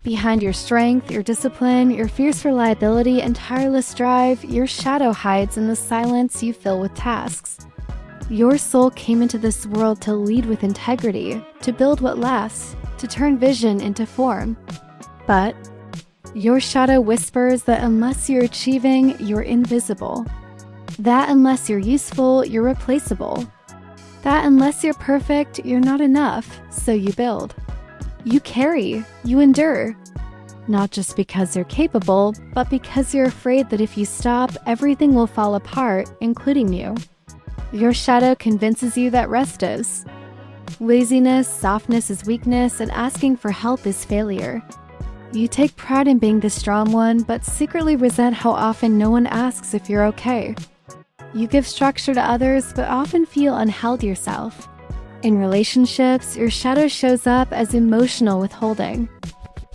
Behind your strength, your discipline, your fierce reliability, and tireless drive, your shadow hides in the silence you fill with tasks. Your soul came into this world to lead with integrity, to build what lasts, to turn vision into form. But your shadow whispers that unless you're achieving, you're invisible. That unless you're useful, you're replaceable. That unless you're perfect, you're not enough, so you build. You carry, you endure. Not just because you're capable, but because you're afraid that if you stop, everything will fall apart, including you. Your shadow convinces you that rest is. Laziness, softness is weakness, and asking for help is failure. You take pride in being the strong one, but secretly resent how often no one asks if you're okay. You give structure to others, but often feel unheld yourself. In relationships, your shadow shows up as emotional withholding.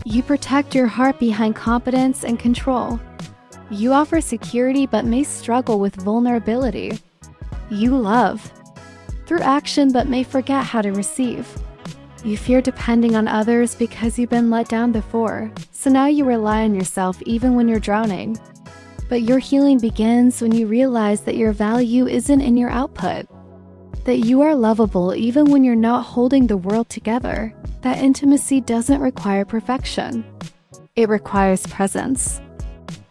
You protect your heart behind competence and control. You offer security but may struggle with vulnerability. You love through action but may forget how to receive. You fear depending on others because you've been let down before, so now you rely on yourself even when you're drowning. But your healing begins when you realize that your value isn't in your output. That you are lovable even when you're not holding the world together. That intimacy doesn't require perfection. It requires presence.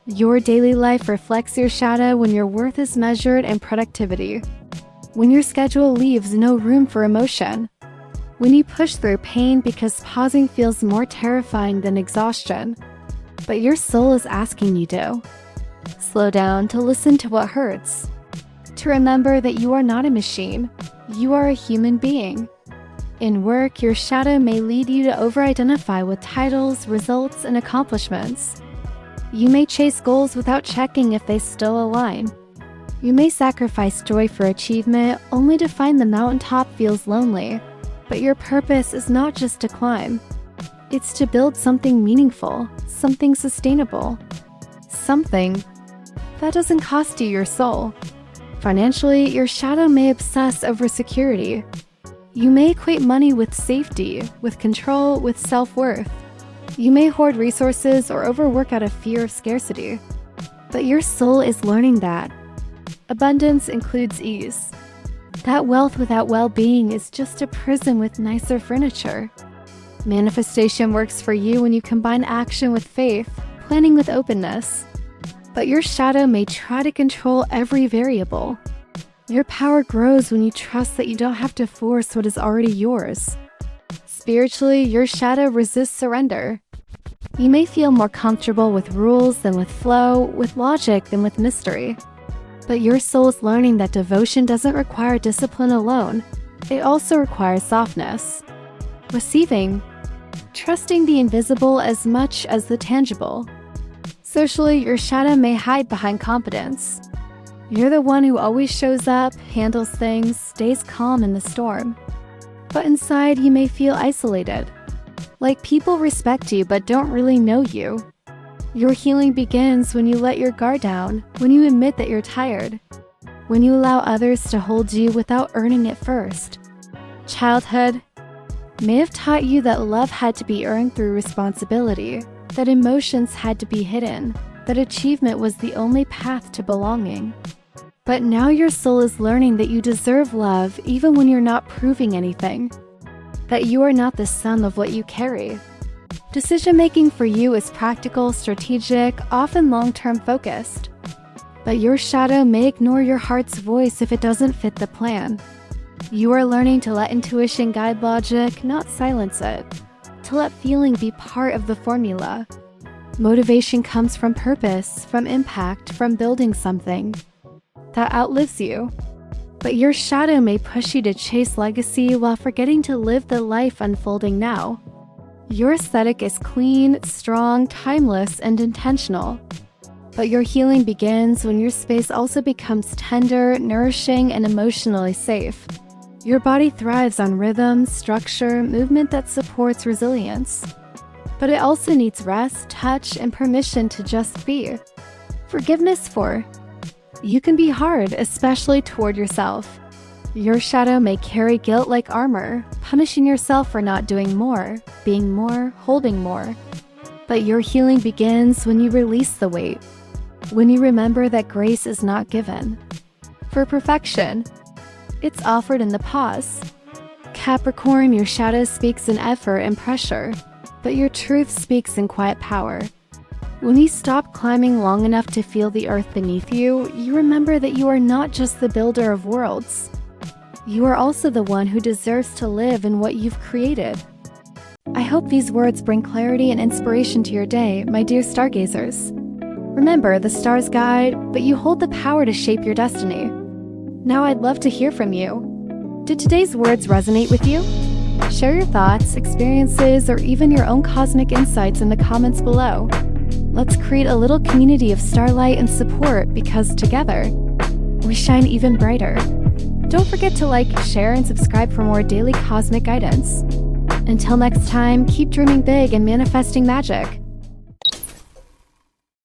Your daily life reflects your shadow when your worth is measured in productivity. When your schedule leaves no room for emotion. When you push through pain because pausing feels more terrifying than exhaustion. But your soul is asking you to. Slow down to listen to what hurts. To remember that you are not a machine. You are a human being. In work, your shadow may lead you to over-identify with titles, results, and accomplishments. You may chase goals without checking if they still align. You may sacrifice joy for achievement only to find the mountaintop feels lonely. But your purpose is not just to climb. It's to build something meaningful, something sustainable. Something that doesn't cost you your soul. Financially, your shadow may obsess over security. You may equate money with safety, with control, with self-worth. You may hoard resources or overwork out of fear of scarcity. But your soul is learning that abundance includes ease. That wealth without well-being is just a prison with nicer furniture. Manifestation works for you when you combine action with faith, planning with openness. But your shadow may try to control every variable. Your power grows when you trust that you don't have to force what is already yours. Spiritually, your shadow resists surrender. You may feel more comfortable with rules than with flow, with logic than with mystery. But your soul is learning that devotion doesn't require discipline alone. It also requires softness. Receiving, trusting the invisible as much as the tangible. Socially, your shadow may hide behind competence. You're the one who always shows up, handles things, stays calm in the storm. But inside, you may feel isolated. Like people respect you but don't really know you. Your healing begins when you let your guard down, when you admit that you're tired, when you allow others to hold you without earning it first. Childhood may have taught you that love had to be earned through responsibility, that emotions had to be hidden, that achievement was the only path to belonging. But now your soul is learning that you deserve love even when you're not proving anything, that you are not the sum of what you carry. Decision-making for you is practical, strategic, often long-term focused. But your shadow may ignore your heart's voice if it doesn't fit the plan. You are learning to let intuition guide logic, not silence it. To let feeling be part of the formula. Motivation comes from purpose, from impact, from building something that outlives you. But your shadow may push you to chase legacy while forgetting to live the life unfolding now. Your aesthetic is clean, strong, timeless, and intentional. But your healing begins when your space also becomes tender, nourishing, and emotionally safe. Your body thrives on rhythm, structure, movement that supports resilience. But it also needs rest, touch, and permission to just be. Forgiveness for. You can be hard, especially toward yourself. Your shadow may carry guilt like armor, punishing yourself for not doing more, being more, holding more. But your healing begins when you release the weight, when you remember that grace is not given for perfection. It's offered in the pause. Capricorn, your shadow speaks in effort and pressure, but your truth speaks in quiet power. When you stop climbing long enough to feel the earth beneath you, you remember that you are not just the builder of worlds. You are also the one who deserves to live in what you've created. I hope these words bring clarity and inspiration to your day, my dear stargazers. Remember, the stars guide, but you hold the power to shape your destiny. Now I'd love to hear from you. Did today's words resonate with you? Share your thoughts, experiences, or even your own cosmic insights in the comments below. Let's create a little community of starlight and support, because together, we shine even brighter. Don't forget to like, share, and subscribe for more daily cosmic guidance. Until next time, keep dreaming big and manifesting magic.